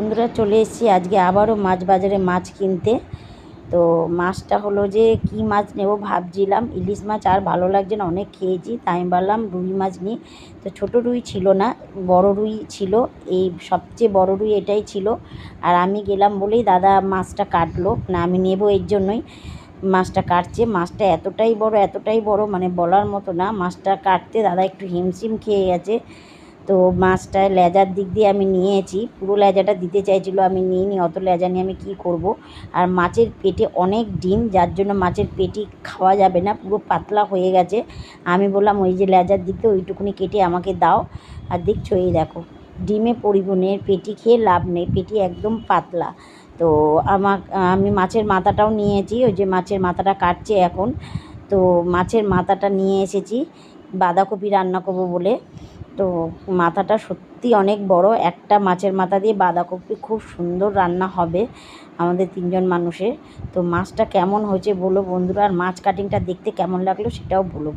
বন্ধুরা চলে এসেছি আজকে আবারও মাছ বাজারে মাছ কিনতে। তো মাছটা হলো যে কি মাছ নেব ভাবছিলাম, ইলিশ মাছ আর ভালো লাগছে না, অনেক খেয়েছি, তাই আমি ভাবলাম রুই মাছ নিই। তো ছোটো রুই ছিল না, বড় রুই ছিল, এই সবচেয়ে বড় রুই এটাই ছিল। আর আমি গেলাম বলেই দাদা মাছটা কাটলো, না আমি নেব এর জন্যই মাছটা কাটছে। মাছটা এতটাই বড় মানে বলার মতো না। মাছটা কাটতে দাদা একটু হিমশিম খেয়ে গেছে। তো মাছটায় লেজার দিক দিয়ে আমি নিয়েছি, পুরো লেজাটা দিতে চাইছিলো, আমি নিইনি, অত লেজা নিয়ে আমি কী করব। আর মাছের পেটে অনেক ডিম, যার জন্য মাছের পেটি খাওয়া যাবে না, পুরো পাতলা হয়ে গেছে। আমি বললাম ওই যে লেজার দিকে ওইটুকুনি কেটে আমাকে দাও। আর দেখছো এই দেখো ডিমে পরিবনের, পেটি খেয়ে লাভ নেই, পেটি একদম পাতলা। তো আমি মাছের মাথাটাও নিয়েছি, ওই যে মাছের মাথাটা কাটছে এখন। তো মাছের মাথাটা নিয়ে এসেছি বাঁধাকপি রান্না করবো বলে। তো মাথাটা সত্যি অনেক বড়, একটা মাছের মাথা দিয়ে বাঁধাকপি খুব সুন্দর রান্না হবে আমাদের 3 জন মানুষের। তো মাছটা কেমন হয়েছে বলো বন্ধুরা, আর মাছ কাটিংটা দেখতে কেমন লাগলো সেটাও বলো।